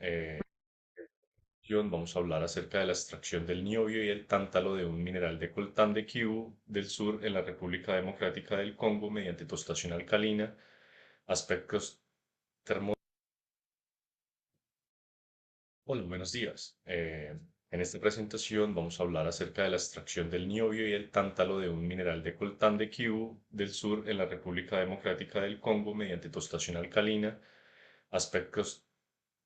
Eh, Vamos a hablar acerca de la extracción del niobio y el tántalo de un mineral de coltán de Kivu del Sur en la República Democrática del Congo mediante tostación alcalina, aspectos termo... Hola, buenos días. En esta presentación vamos a hablar acerca de la extracción del niobio y el tántalo de un mineral de coltán de Kivu del Sur en la República Democrática del Congo mediante tostación alcalina, aspectos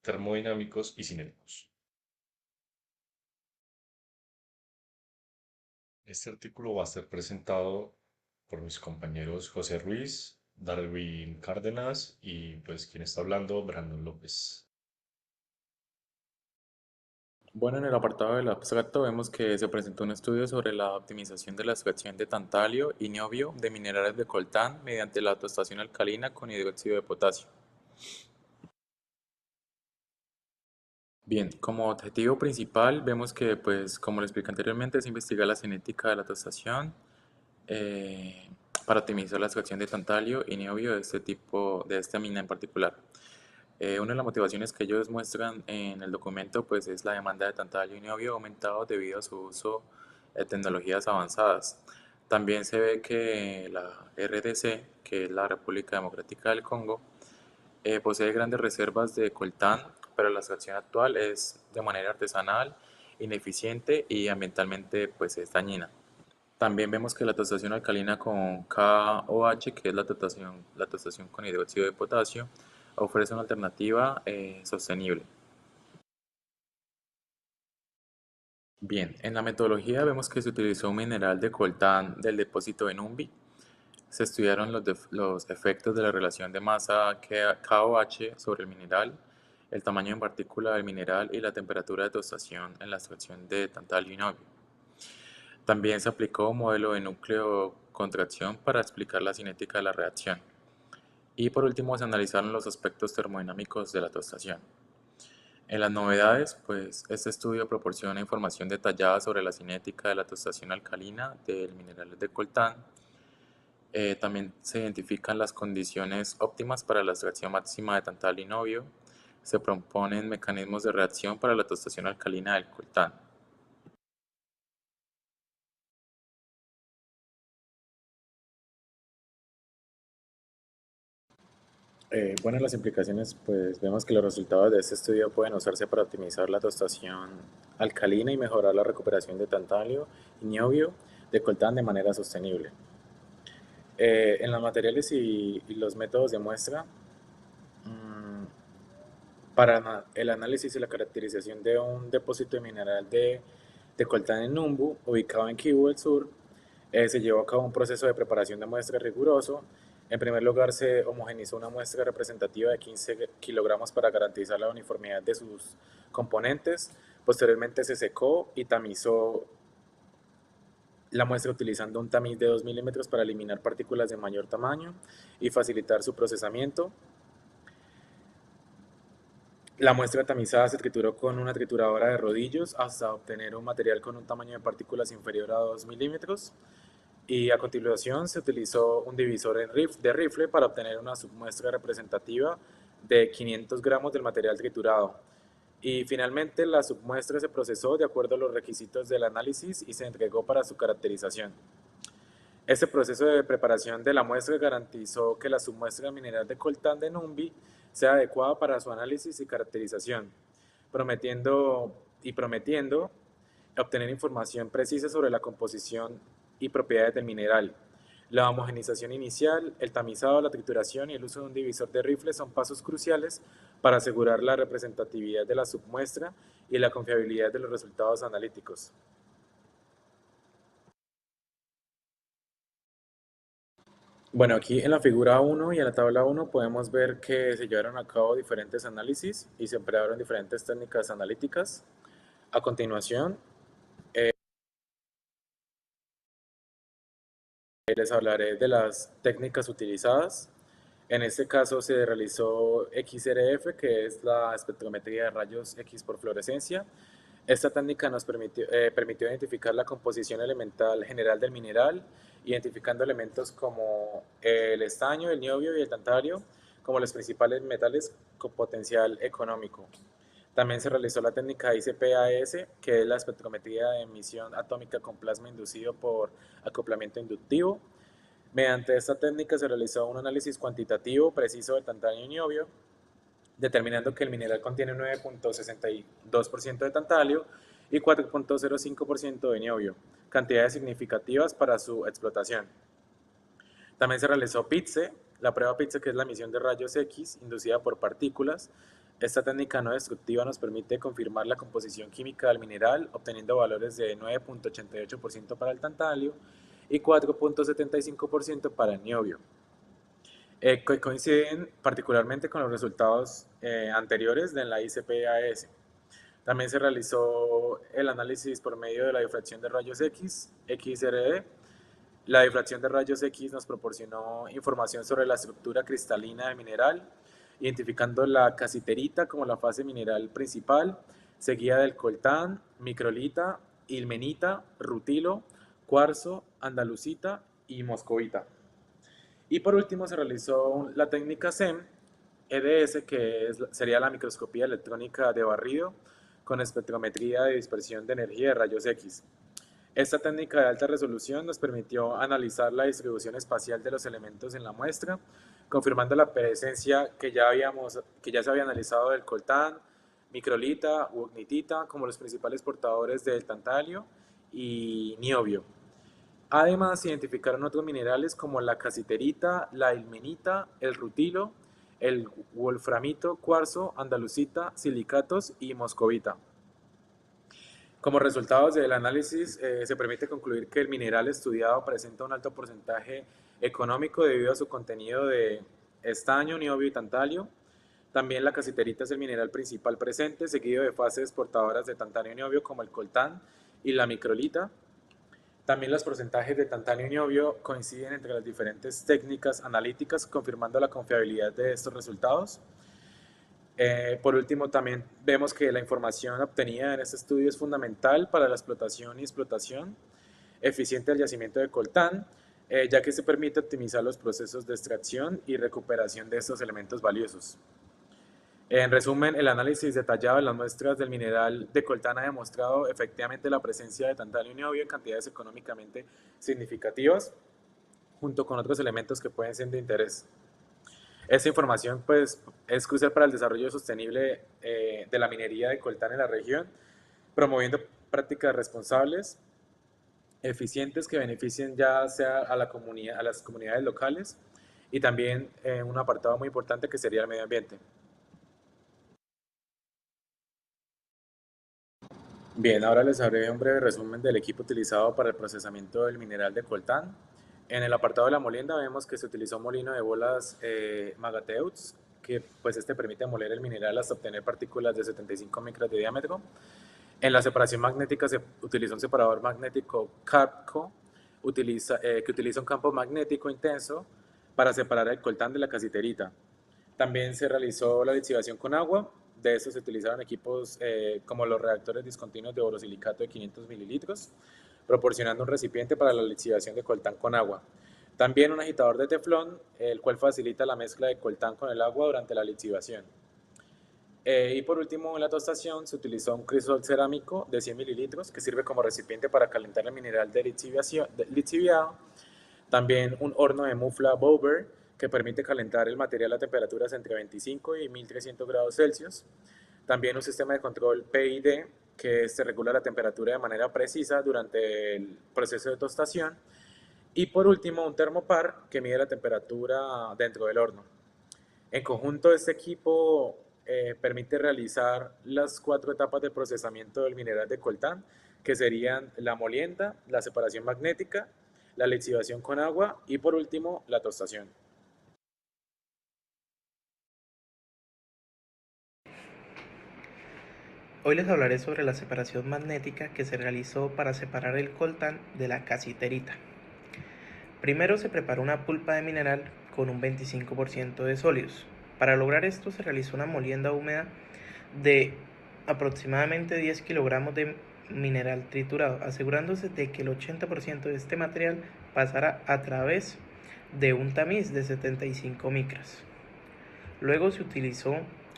termodinámicos y cinéticos. Este artículo va a ser presentado por mis compañeros José Ruiz, Darwin Cárdenas y pues quien está hablando, Brandon López. Bueno, en el apartado del abstracto vemos que se presentó un estudio sobre la optimización de la extracción de tantalio y niobio de minerales de coltán mediante la tostación alcalina con hidróxido de potasio. Bien, como objetivo principal vemos que, pues, como lo expliqué anteriormente, es investigar la cinética de la tostación eh, para optimizar la extracción de tantalio y niobio de este tipo, de esta mina en particular. Una de las motivaciones que ellos muestran en el documento pues, es la demanda de tantalio y niobio ha aumentado debido a su uso de tecnologías avanzadas. También se ve que la RDC, que es la República Democrática del Congo, posee grandes reservas de coltán, pero la extracción actual es de manera artesanal, ineficiente y ambientalmente pues, es dañina. También vemos que la tostación alcalina con KOH, que es la tostación con hidróxido de potasio, ofrece una alternativa sostenible. Bien, en la metodología vemos que se utilizó un mineral de coltán del depósito de Numbi. Se estudiaron los efectos de la relación de masa KOH sobre el mineral, el tamaño en partícula del mineral y la temperatura de tostación en la extracción de tantalio y niobio. También se aplicó un modelo de núcleo contracción para explicar la cinética de la reacción. Y por último se analizaron los aspectos termodinámicos de la tostación. En las novedades, pues este estudio proporciona información detallada sobre la cinética de la tostación alcalina del mineral de coltán. También se identifican las condiciones óptimas para la extracción máxima de tantal y niobio. Se proponen mecanismos de reacción para la tostación alcalina del coltán. Bueno, las implicaciones, pues vemos que los resultados de este estudio pueden usarse para optimizar la tostación alcalina y mejorar la recuperación de tantalio y niobio de coltán de manera sostenible. En los materiales y los métodos de muestra, mm, para el análisis y la caracterización de un depósito de mineral de coltán en Numbu, ubicado en Kivu del Sur, se llevó a cabo un proceso de preparación de muestra riguroso. En primer lugar, se homogenizó una muestra representativa de 15 kilogramos para garantizar la uniformidad de sus componentes. Posteriormente se secó y tamizó la muestra utilizando un tamiz de 2 milímetros para eliminar partículas de mayor tamaño y facilitar su procesamiento. La muestra tamizada se trituró con una trituradora de rodillos hasta obtener un material con un tamaño de partículas inferior a 2 milímetros. Y a continuación se utilizó un divisor de rifle para obtener una submuestra representativa de 500 gramos del material triturado. Y finalmente la submuestra se procesó de acuerdo a los requisitos del análisis y se entregó para su caracterización. Este proceso de preparación de la muestra garantizó que la submuestra mineral de coltán de Numbi sea adecuada para su análisis y caracterización, prometiendo obtener información precisa sobre la composición y propiedades del mineral. La homogenización inicial, el tamizado, la trituración y el uso de un divisor de rifle son pasos cruciales para asegurar la representatividad de la submuestra y la confiabilidad de los resultados analíticos. Bueno, aquí en la figura 1 y en la tabla 1 podemos ver que se llevaron a cabo diferentes análisis y se emplearon diferentes técnicas analíticas. A continuación, les hablaré de las técnicas utilizadas. En este caso se realizó XRF, que es la espectrometría de rayos X por fluorescencia. Esta técnica nos permitió identificar la composición elemental general del mineral, identificando elementos como el estaño, el niobio y el tantalio como los principales metales con potencial económico. También se realizó la técnica ICP-AS, que es la espectrometría de emisión atómica con plasma inducido por acoplamiento inductivo. Mediante esta técnica se realizó un análisis cuantitativo preciso del tantalio y niobio, determinando que el mineral contiene 9.62% de tantalio y 4.05% de niobio, cantidades significativas para su explotación. También se realizó PITZE, la prueba PITZE, que es la emisión de rayos X inducida por partículas. Esta técnica no destructiva nos permite confirmar la composición química del mineral, obteniendo valores de 9.88% para el tantalio y 4.75% para el niobio, que coinciden particularmente con los resultados anteriores de la ICP-AS. También se realizó el análisis por medio de la difracción de rayos X, XRD. La difracción de rayos X nos proporcionó información sobre la estructura cristalina del mineral, identificando la casiterita como la fase mineral principal, seguida del coltán, microlita, ilmenita, rutilo, cuarzo, andalusita y moscovita. Y por último se realizó la técnica SEM, EDS, que sería la microscopía electrónica de barrido con espectrometría de dispersión de energía de rayos X. Esta técnica de alta resolución nos permitió analizar la distribución espacial de los elementos en la muestra, confirmando la presencia que ya se había analizado del coltán, microlita u ognitita como los principales portadores del tantalio y niobio. Además, se identificaron otros minerales como la casiterita, la ilmenita, el rutilo, el wolframito, cuarzo, andalusita, silicatos y moscovita. Como resultados del análisis, se permite concluir que el mineral estudiado presenta un alto porcentaje económico debido a su contenido de estaño, niobio y tantalio. También la casiterita es el mineral principal presente, seguido de fases portadoras de tantalio y niobio como el coltán y la microlita. También los porcentajes de tantalio y niobio coinciden entre las diferentes técnicas analíticas, confirmando la confiabilidad de estos resultados. Por último, también vemos que la información obtenida en este estudio es fundamental para la explotación y explotación eficiente del yacimiento de coltán, ya que se permite optimizar los procesos de extracción y recuperación de estos elementos valiosos. En resumen, el análisis detallado de las muestras del mineral de coltán ha demostrado efectivamente la presencia de tantalio y niobio en cantidades económicamente significativas, junto con otros elementos que pueden ser de interés. Esta información pues, es crucial para el desarrollo sostenible de la minería de coltán en la región, promoviendo prácticas responsables, eficientes que beneficien ya sea a las comunidades locales y también un apartado muy importante que sería el medio ambiente. Bien, ahora les haré un breve resumen del equipo utilizado para el procesamiento del mineral de coltán. En el apartado de la molienda vemos que se utilizó un molino de bolas Magateux, que pues permite moler el mineral hasta obtener partículas de 75 micras de diámetro. En la separación magnética se utilizó un separador magnético CAPCO, que utiliza un campo magnético intenso para separar el coltán de la casiterita. También se realizó la lixiviación con agua. De eso se utilizaron equipos como los reactores discontinuos de borosilicato de 500 mililitros, proporcionando un recipiente para la lixiviación de coltán con agua. También un agitador de teflón, el cual facilita la mezcla de coltán con el agua durante la lixiviación. Y por último, en la tostación se utilizó un crisol cerámico de 100 mililitros que sirve como recipiente para calentar el mineral de lixiviado. También un horno de mufla Bauer que permite calentar el material a temperaturas entre 25 y 1300 grados Celsius. También un sistema de control PID que regula la temperatura de manera precisa durante el proceso de tostación. Y por último, un termopar que mide la temperatura dentro del horno. En conjunto, este equipo permite realizar las 4 etapas de procesamiento del mineral de coltán, que serían la molienda, la separación magnética, la lixiviación con agua y por último, la tostación. Hoy les hablaré sobre la separación magnética que se realizó para separar el coltán de la casiterita. Primero se preparó una pulpa de mineral con un 25% de sólidos. Para lograr esto se realizó una molienda húmeda de aproximadamente 10 kilogramos de mineral triturado, asegurándose de que el 80% de este material pasara a través de un tamiz de 75 micras. Luego se utilizó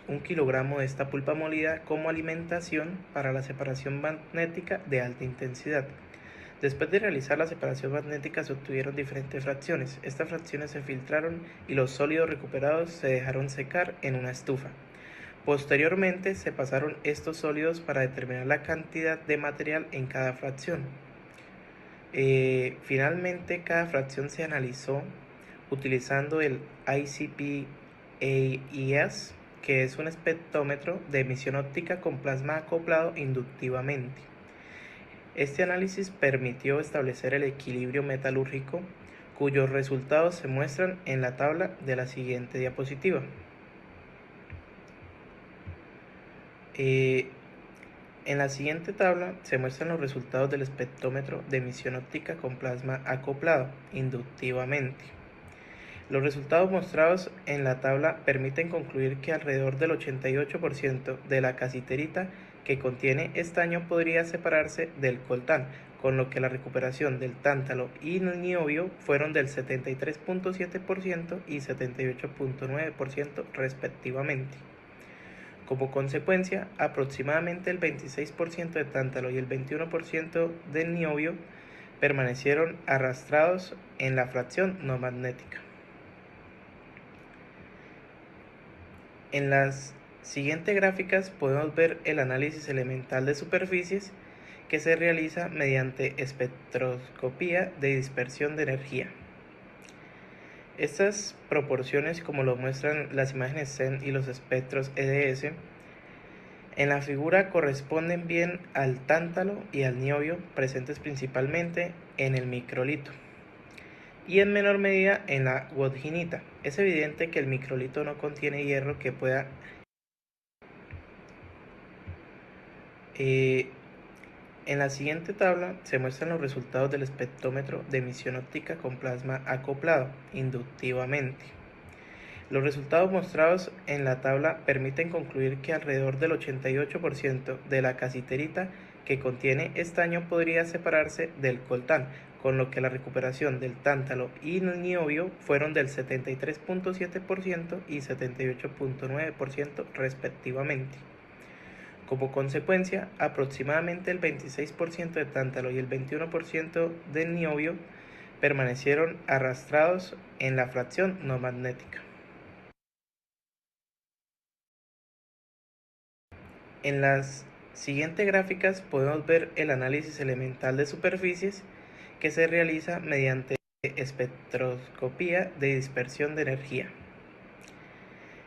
1 kilogramo de esta pulpa molida como alimentación para la separación magnética de alta intensidad. Después de realizar la separación magnética se obtuvieron diferentes fracciones. Estas fracciones se filtraron y los sólidos recuperados se dejaron secar en una estufa. Posteriormente se pasaron estos sólidos para determinar la cantidad de material en cada fracción. Finalmente cada fracción se analizó utilizando el ICP-AES, que es un espectrómetro de emisión óptica con plasma acoplado inductivamente. Este análisis permitió establecer el equilibrio metalúrgico, cuyos resultados se muestran en la tabla de la siguiente diapositiva. En la siguiente tabla se muestran los resultados del espectrómetro de emisión óptica con plasma acoplado inductivamente. Los resultados mostrados en la tabla permiten concluir que alrededor del 88% de la casiterita que contiene estaño podría separarse del coltán, con lo que la recuperación del tántalo y el niobio fueron del 73.7% y 78.9% respectivamente. Como consecuencia, aproximadamente el 26% de tántalo y el 21% del niobio permanecieron arrastrados en la fracción no magnética. En las siguientes gráficas podemos ver el análisis elemental de superficies que se realiza mediante espectroscopía de dispersión de energía. Estas proporciones, como lo muestran las imágenes SEN y los espectros EDS, en la figura corresponden bien al tántalo y al niobio presentes principalmente en el microlito y en menor medida en la wodginita. Es evidente que el microlito no contiene hierro que pueda en la siguiente tabla se muestran los resultados del espectrómetro de emisión óptica con plasma acoplado inductivamente. Los resultados mostrados en la tabla permiten concluir que alrededor del 88% de la casiterita que contiene estaño podría separarse del coltán, con lo que la recuperación del tántalo y el niobio fueron del 73.7% y 78.9% respectivamente. Como consecuencia, aproximadamente el 26% de tántalo y el 21% del niobio permanecieron arrastrados en la fracción no magnética. En las siguientes gráficas podemos ver el análisis elemental de superficies que se realiza mediante espectroscopía de dispersión de energía.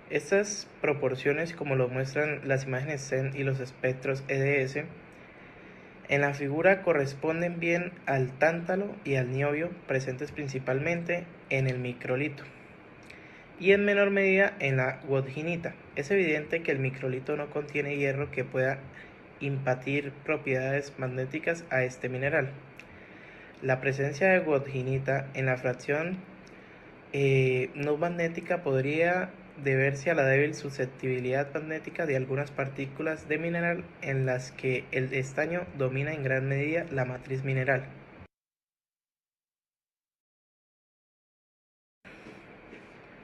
Estas proporciones, como lo muestran las imágenes SEN y los espectros EDS, en la figura corresponden bien al tántalo y al niobio presentes principalmente en el microlito y en menor medida en la wodginita. Es evidente que el microlito no contiene hierro que pueda impartir propiedades magnéticas a este mineral. La presencia de wodginita en la fracción no magnética podría deberse a la débil susceptibilidad magnética de algunas partículas de mineral en las que el estaño domina en gran medida la matriz mineral.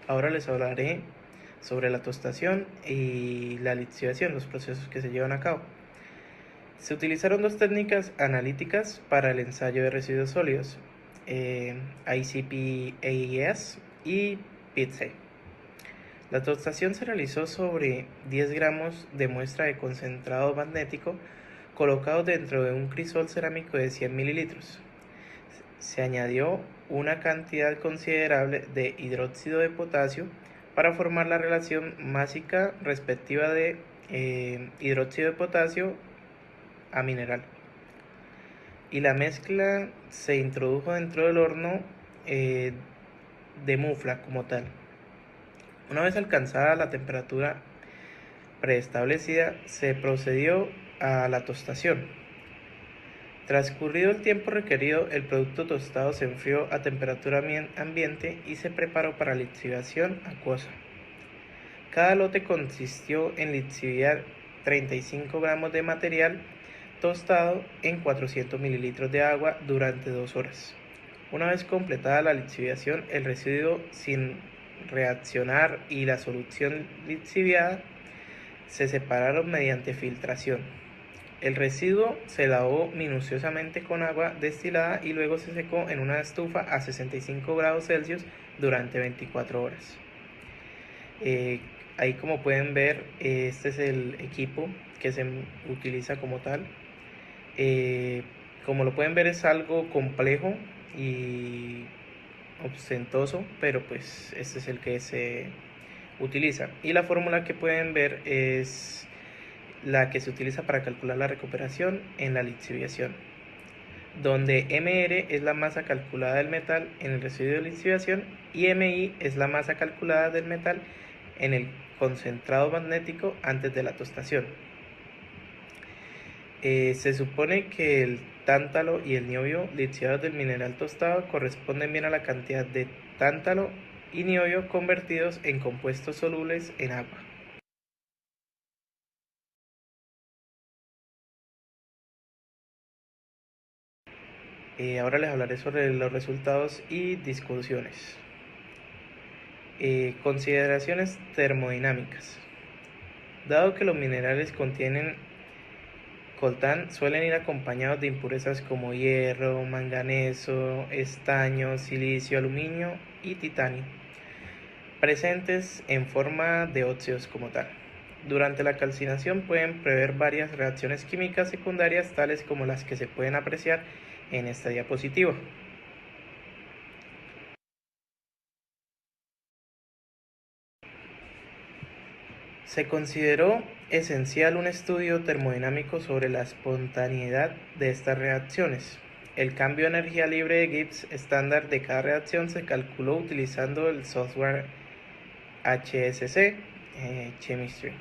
Ahora les hablaré sobre la tostación y la lixiviación, los procesos que se llevan a cabo. Se utilizaron dos técnicas analíticas para el ensayo de residuos sólidos, ICP-AES y PITSE. La tostación se realizó sobre 10 gramos de muestra de concentrado magnético colocados dentro de un crisol cerámico de 100 mililitros. Se añadió una cantidad considerable de hidróxido de potasio para formar la relación másica respectiva de hidróxido de potasio a mineral. Y la mezcla se introdujo dentro del horno de mufla como tal. Una vez alcanzada la temperatura preestablecida, se procedió a la tostación. Transcurrido el tiempo requerido, el producto tostado se enfrió a temperatura ambiente y se preparó para lixiviación acuosa. Cada lote consistió en lixiviar 35 gramos de material tostado en 400 mililitros de agua durante 2 horas. Una vez completada la lixiviación, el residuo sin reaccionar y la solución lixiviada se separaron mediante filtración. El residuo se lavó minuciosamente con agua destilada y luego se secó en una estufa a 65 grados Celsius durante 24 horas. Ahí, como pueden ver, este es el equipo que se utiliza como tal. Como lo pueden ver, es algo complejo y ostentoso, pero pues este es el que se utiliza. Y la fórmula que pueden ver es la que se utiliza para calcular la recuperación en la lixiviación, donde Mr es la masa calculada del metal en el residuo de lixiviación y Mi es la masa calculada del metal en el concentrado magnético antes de la tostación. Se supone que el tántalo y el niobio lixiados del mineral tostado corresponden bien a la cantidad de tántalo y niobio convertidos en compuestos solubles en agua. Ahora les hablaré sobre los resultados y discusiones. Consideraciones termodinámicas. Dado que los minerales contienen coltán, suelen ir acompañados de impurezas como hierro, manganeso, estaño, silicio, aluminio y titanio, presentes en forma de óxidos como tal. Durante la calcinación pueden prever varias reacciones químicas secundarias, tales como las que se pueden apreciar en esta diapositiva. Se consideró esencial un estudio termodinámico sobre la espontaneidad de estas reacciones. El cambio de energía libre de Gibbs estándar de cada reacción se calculó utilizando el software HSC Chemistry.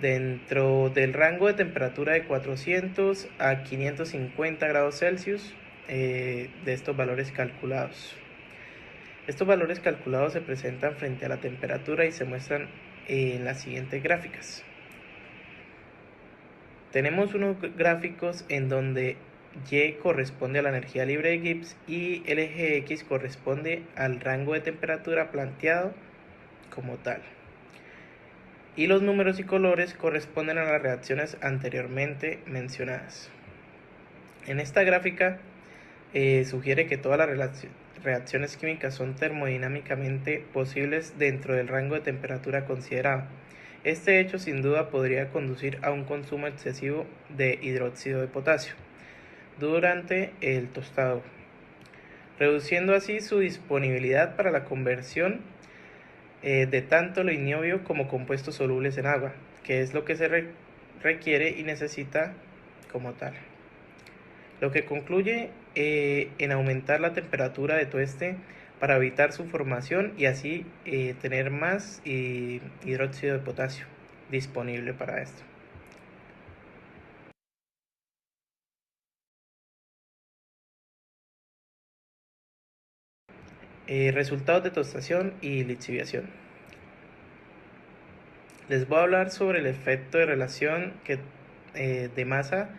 Dentro del rango de temperatura de 400 a 550 grados Celsius de estos valores calculados. Estos valores calculados se presentan frente a la temperatura y se muestran en las siguientes gráficas. Tenemos unos gráficos en donde Y corresponde a la energía libre de Gibbs y el eje X corresponde al rango de temperatura planteado como tal. Y los números y colores corresponden a las reacciones anteriormente mencionadas. En esta gráfica sugiere que todas las reacciones químicas son termodinámicamente posibles dentro del rango de temperatura considerado. Este hecho sin duda podría conducir a un consumo excesivo de hidróxido de potasio durante el tostado, reduciendo así su disponibilidad para la conversión de tanto lo niobio como compuestos solubles en agua, que es lo que se requiere y necesita como tal. Lo que concluye en aumentar la temperatura de tueste para evitar su formación y así tener más hidróxido de potasio disponible para esto. Resultados de tostación y lixiviación. Les voy a hablar sobre el efecto de relación de masa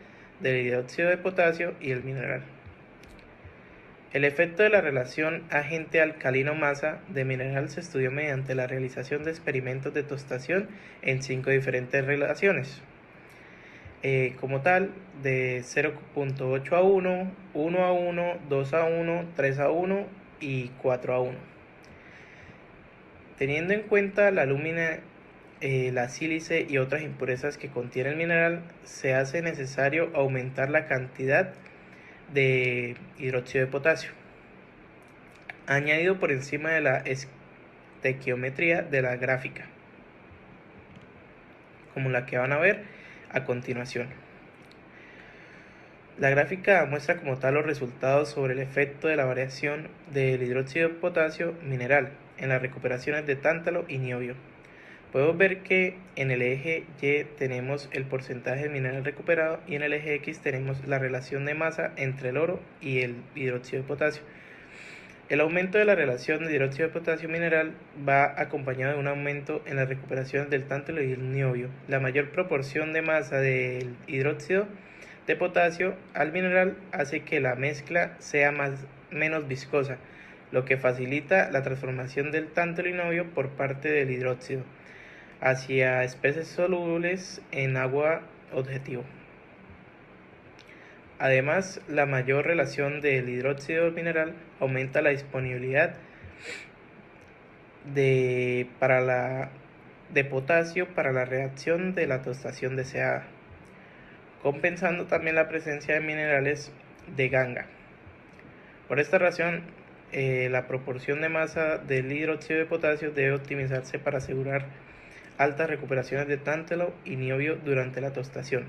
del hidróxido de potasio y el mineral. El efecto de la relación agente alcalino-masa de mineral se estudió mediante la realización de experimentos de tostación en 5 diferentes relaciones. Como tal, de 0.8 a 1, 1 a 1, 2 a 1, 3 a 1 y 4 a 1. Teniendo en cuenta la alúmina, la sílice y otras impurezas que contiene el mineral, se hace necesario aumentar la cantidad de hidróxido de potasio, añadido por encima de la estequiometría de la gráfica, como la que van a ver a continuación. La gráfica muestra como tal los resultados sobre el efecto de la variación del hidróxido de potasio mineral en las recuperaciones de tántalo y niobio. Podemos ver que en el eje Y tenemos el porcentaje de mineral recuperado y en el eje X tenemos la relación de masa entre el oro y el hidróxido de potasio. El aumento de la relación de hidróxido de potasio mineral va acompañado de un aumento en las recuperaciones del tántalo y el niobio. La mayor proporción de masa del hidróxido de potasio al mineral hace que la mezcla sea menos viscosa, lo que facilita la transformación del tántalo y niobio por parte del hidróxido. hacia especies solubles en agua objetivo. Además, la mayor relación del hidróxido mineral aumenta la disponibilidad de potasio para la reacción de la tostación deseada, compensando también la presencia de minerales de ganga. Por esta razón, la proporción de masa del hidróxido de potasio debe optimizarse para asegurar altas recuperaciones de tántalo y niobio durante la tostación.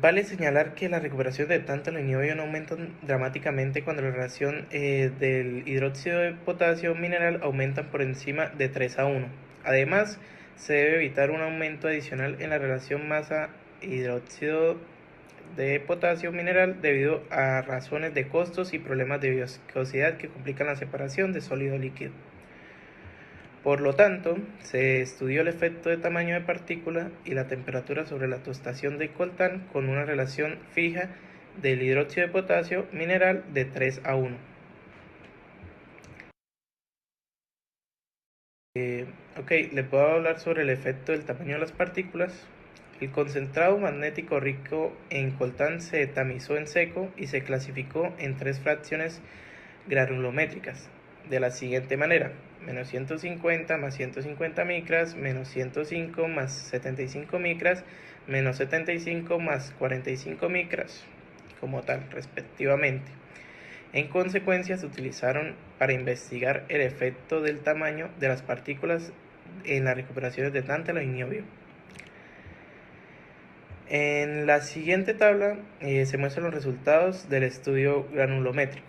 Vale señalar que la recuperación de tántalo y niobio no aumentan dramáticamente cuando la relación del hidróxido de potasio mineral aumentan por encima de 3:1. Además, se debe evitar un aumento adicional en la relación masa-hidróxido de potasio mineral debido a razones de costos y problemas de viscosidad que complican la separación de sólido líquido. Por lo tanto, se estudió el efecto de tamaño de partícula y la temperatura sobre la tostación de coltán con una relación fija del hidróxido de potasio mineral de 3:1. Les voy a hablar sobre el efecto del tamaño de las partículas. El concentrado magnético rico en coltán se tamizó en seco y se clasificó en 3 fracciones granulométricas, de la siguiente manera: menos 150 más 150 micras, menos 105 más 75 micras, menos 75 más 45 micras, como tal, respectivamente. En consecuencia, se utilizaron para investigar el efecto del tamaño de las partículas en las recuperaciones de tántalo y niobio. En la siguiente tabla se muestran los resultados del estudio granulométrico.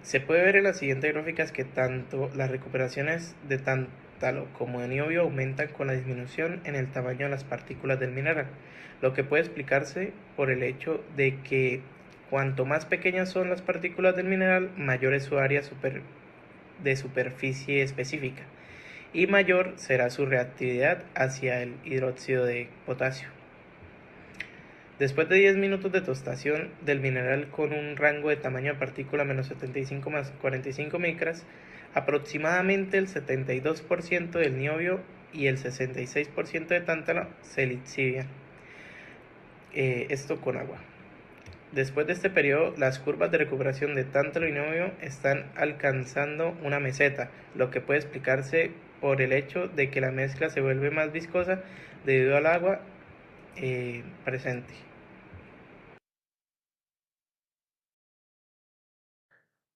Se puede ver en las siguientes gráficas que tanto las recuperaciones de tántalo como de niobio aumentan con la disminución en el tamaño de las partículas del mineral, lo que puede explicarse por el hecho de que cuanto más pequeñas son las partículas del mineral, mayor es su área de superficie específica y mayor será su reactividad hacia el hidróxido de potasio. Después de 10 minutos de tostación del mineral con un rango de tamaño de partícula menos 75 más 45 micras, aproximadamente el 72% del niobio y el 66% de tántalo se lixivian, esto con agua. Después de este periodo, las curvas de recuperación de tántalo y niobio están alcanzando una meseta, lo que puede explicarse por el hecho de que la mezcla se vuelve más viscosa debido al agua presente.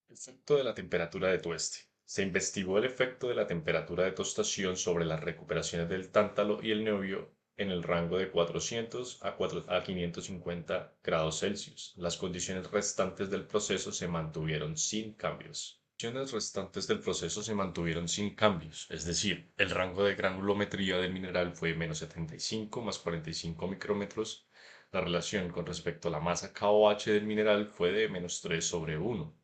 Efecto de la temperatura de tueste. Se investigó el efecto de la temperatura de tostación sobre las recuperaciones del tántalo y el niobio en el rango de 400 a 550 grados Celsius. Las condiciones restantes del proceso se mantuvieron sin cambios. Las condiciones restantes del proceso se mantuvieron sin cambios, es decir, el rango de granulometría del mineral fue menos 75 más 45 micrómetros. La relación con respecto a la masa KOH del mineral fue de -3/1.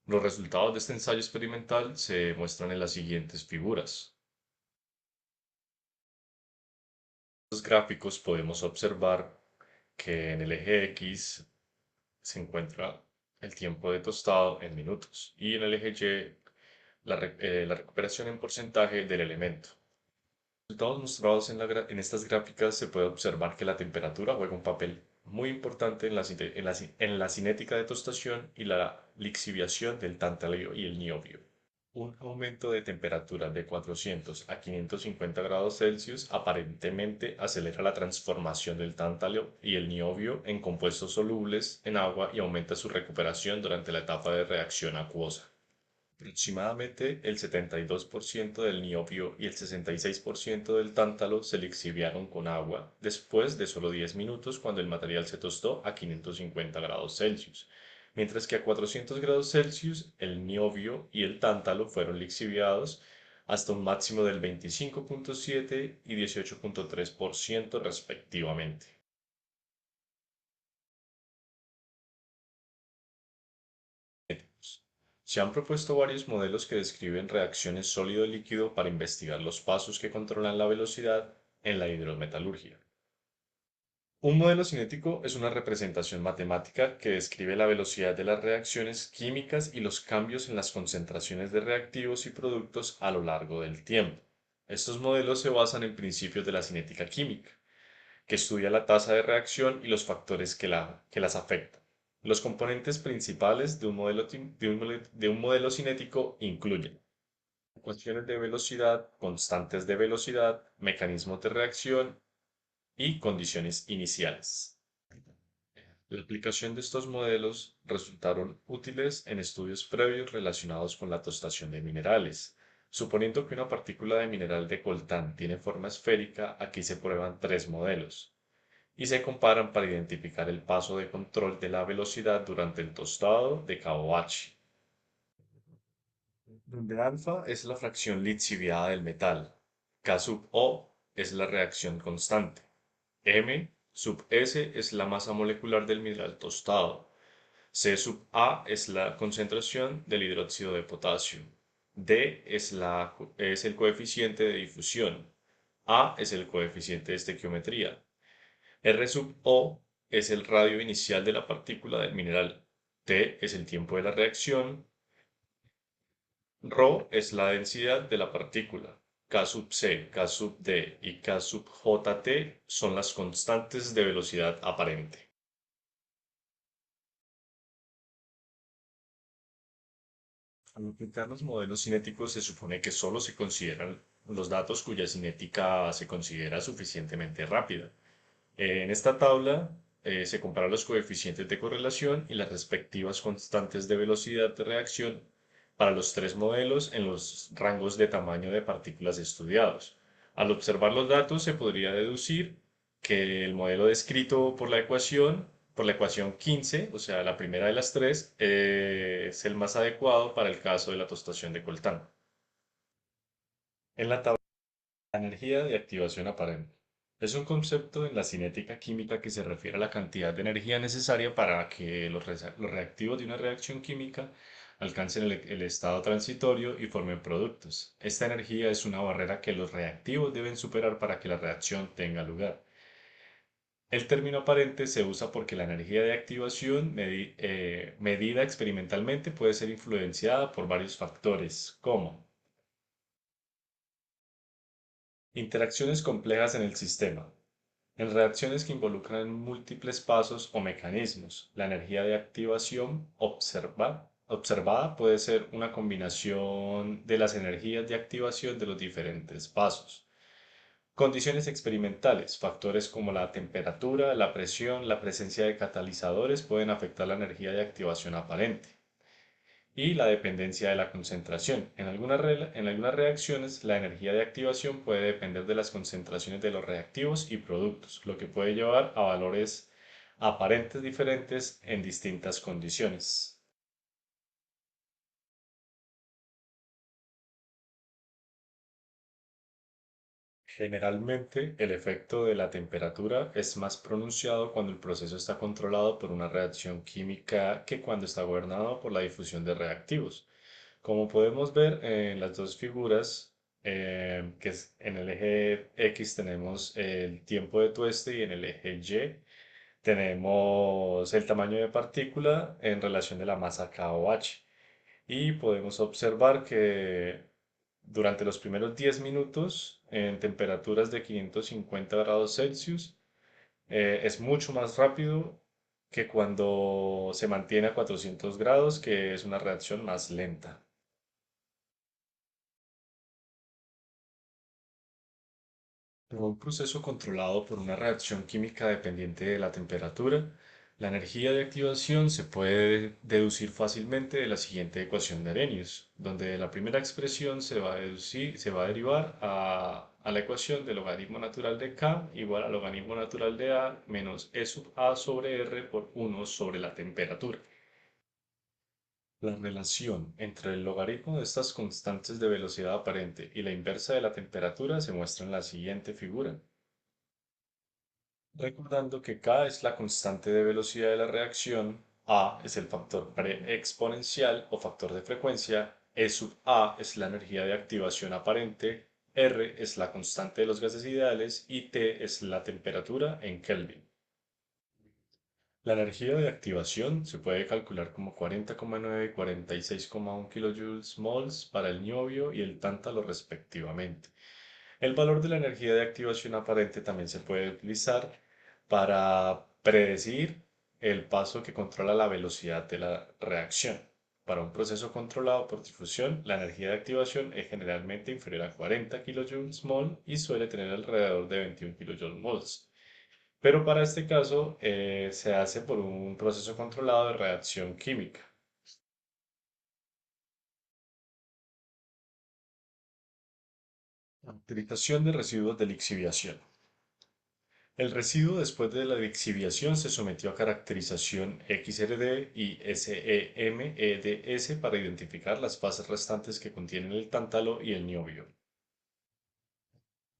Los resultados de este ensayo experimental se muestran en las siguientes figuras. En estos gráficos podemos observar que en el eje X se encuentra el tiempo de tostado en minutos y en el eje Y la recuperación en porcentaje del elemento. En los resultados mostrados en estas gráficas se puede observar que la temperatura juega un papel muy importante en la cinética de tostación y la lixiviación del tántalo y el niobio. Un aumento de temperatura de 400 a 550 grados Celsius aparentemente acelera la transformación del tántalo y el niobio en compuestos solubles en agua y aumenta su recuperación durante la etapa de reacción acuosa. Aproximadamente el 72% del niobio y el 66% del tántalo se lixiviaron con agua después de solo 10 minutos cuando el material se tostó a 550 grados Celsius, mientras que a 400 grados Celsius el niobio y el tántalo fueron lixiviados hasta un máximo del 25.7 y 18.3% respectivamente. Se han propuesto varios modelos que describen reacciones sólido-líquido para investigar los pasos que controlan la velocidad en la hidrometalurgia. Un modelo cinético es una representación matemática que describe la velocidad de las reacciones químicas y los cambios en las concentraciones de reactivos y productos a lo largo del tiempo. Estos modelos se basan en principios de la cinética química, que estudia la tasa de reacción y los factores que las afectan. Los componentes principales de un modelo cinético incluyen ecuaciones de velocidad, constantes de velocidad, mecanismos de reacción y condiciones iniciales. La aplicación de estos modelos resultaron útiles en estudios previos relacionados con la tostación de minerales. Suponiendo que una partícula de mineral de coltán tiene forma esférica, aquí se prueban tres modelos y se comparan para identificar el paso de control de la velocidad durante el tostado de cabo H, donde alfa es la fracción lixiviada del metal, K sub O es la reacción constante, M sub S es la masa molecular del mineral tostado, C sub A es la concentración del hidróxido de potasio, D es el coeficiente de difusión, A es el coeficiente de estequiometría, R sub O es el radio inicial de la partícula del mineral, T es el tiempo de la reacción, Rho es la densidad de la partícula, K sub C, K sub D y K sub JT son las constantes de velocidad aparente. Al aplicar los modelos cinéticos se supone que solo se consideran los datos cuya cinética se considera suficientemente rápida. En esta tabla se comparan los coeficientes de correlación y las respectivas constantes de velocidad de reacción para los tres modelos en los rangos de tamaño de partículas estudiados. Al observar los datos se podría deducir que el modelo descrito por la ecuación 15, o sea, la primera de las tres, es el más adecuado para el caso de la tostación de coltán. En la tabla la energía de activación aparente. Es un concepto en la cinética química que se refiere a la cantidad de energía necesaria para que los reactivos de una reacción química alcancen el estado transitorio y formen productos. Esta energía es una barrera que los reactivos deben superar para que la reacción tenga lugar. El término aparente se usa porque la energía de activación medida experimentalmente puede ser influenciada por varios factores, como interacciones complejas en el sistema. En reacciones que involucran múltiples pasos o mecanismos, la energía de activación observada puede ser una combinación de las energías de activación de los diferentes pasos. Condiciones experimentales, factores como la temperatura, la presión, la presencia de catalizadores pueden afectar la energía de activación aparente y la dependencia de la concentración. En algunas reacciones, la energía de activación puede depender de las concentraciones de los reactivos y productos, lo que puede llevar a valores aparentes diferentes en distintas condiciones. Generalmente, el efecto de la temperatura es más pronunciado cuando el proceso está controlado por una reacción química que cuando está gobernado por la difusión de reactivos. Como podemos ver en las dos figuras, en el eje X tenemos el tiempo de tueste y en el eje Y tenemos el tamaño de partícula en relación de la masa K o H. Y podemos observar que durante los primeros 10 minutos en temperaturas de 550 grados Celsius es mucho más rápido que cuando se mantiene a 400 grados, que es una reacción más lenta. En un proceso controlado por una reacción química dependiente de la temperatura, la energía de activación se puede deducir fácilmente de la siguiente ecuación de Arrhenius, donde la primera expresión se va a derivar a la ecuación del logaritmo natural de K igual al logaritmo natural de A menos E sub A sobre R por 1 sobre la temperatura. La relación entre el logaritmo de estas constantes de velocidad aparente y la inversa de la temperatura se muestra en la siguiente figura. Recordando que K es la constante de velocidad de la reacción, A es el factor pre-exponencial o factor de frecuencia, E sub A es la energía de activación aparente, R es la constante de los gases ideales y T es la temperatura en Kelvin. La energía de activación se puede calcular como 40,9 y 46,1 kilojoules mols para el niobio y el tántalo respectivamente. El valor de la energía de activación aparente también se puede utilizar para predecir el paso que controla la velocidad de la reacción. Para un proceso controlado por difusión, la energía de activación es generalmente inferior a 40 kilojoules mol y suele tener alrededor de 21 kilojoules mols. Pero para este caso se hace por un proceso controlado de reacción química. Utilización de residuos de lixiviación. El residuo después de la lixiviación se sometió a caracterización XRD y SEMEDS para identificar las fases restantes que contienen el tántalo y el niobio.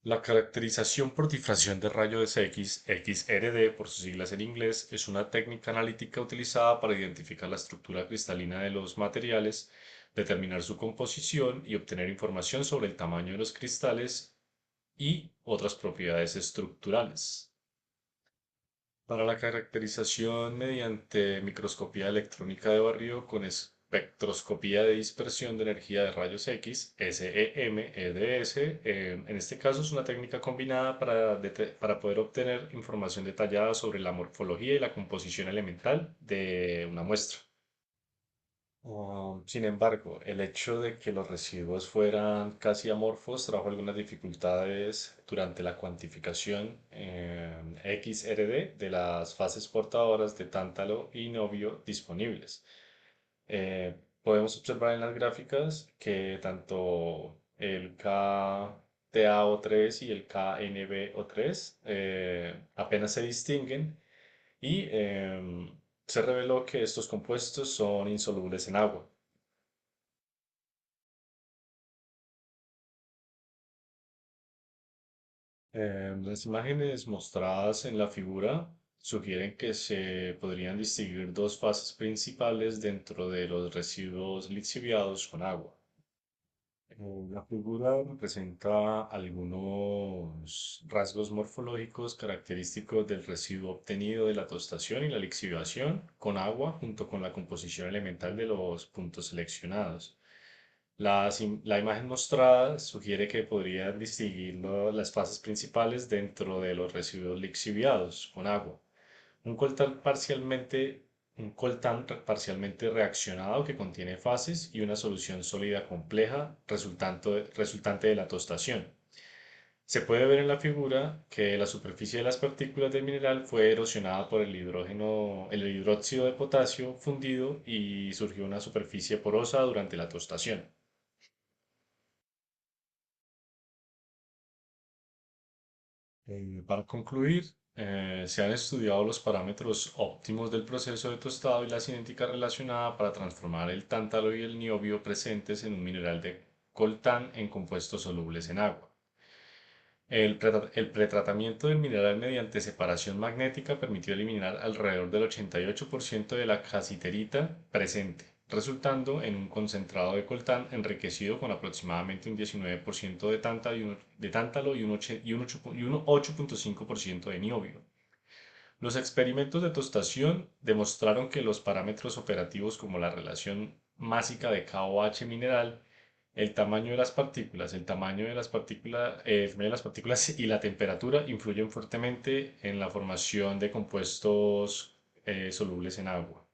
La caracterización por difracción de rayos X, XRD por sus siglas en inglés, es una técnica analítica utilizada para identificar la estructura cristalina de los materiales, determinar su composición y obtener información sobre el tamaño de los cristales y otras propiedades estructurales. Para la caracterización mediante microscopía electrónica de barrido con espectroscopía de dispersión de energía de rayos X, SEM-EDS, en este caso es una técnica combinada para poder obtener información detallada sobre la morfología y la composición elemental de una muestra. Sin embargo, el hecho de que los residuos fueran casi amorfos trajo algunas dificultades durante la cuantificación XRD de las fases portadoras de tántalo y niobio disponibles. Podemos observar en las gráficas que tanto el KTaO3 y el KNBO3 apenas se distinguen y se reveló que estos compuestos son insolubles en agua. Las imágenes mostradas en la figura sugieren que se podrían distinguir dos fases principales dentro de los residuos lixiviados con agua. La figura representa algunos rasgos morfológicos característicos del residuo obtenido de la tostación y la lixiviación con agua junto con la composición elemental de los puntos seleccionados. La imagen mostrada sugiere que podrían distinguir las fases principales dentro de los residuos lixiviados con agua. Un coltán parcialmente reaccionado que contiene fases y una solución sólida compleja resultante de la tostación. Se puede ver en la figura que la superficie de las partículas del mineral fue erosionada por el hidróxido de potasio fundido y surgió una superficie porosa durante la tostación. Para concluir, se han estudiado los parámetros óptimos del proceso de tostado y la cinética relacionada para transformar el tántalo y el niobio presentes en un mineral de coltán en compuestos solubles en agua. El pretratamiento del mineral mediante separación magnética permitió eliminar alrededor del 88% de la casiterita presente, resultando en un concentrado de coltán enriquecido con aproximadamente un 19% de tántalo y un 8,5% de niobio. Los experimentos de tostación demostraron que los parámetros operativos como la relación másica de KOH mineral, el tamaño de las partículas y la temperatura influyen fuertemente en la formación de compuestos solubles en agua.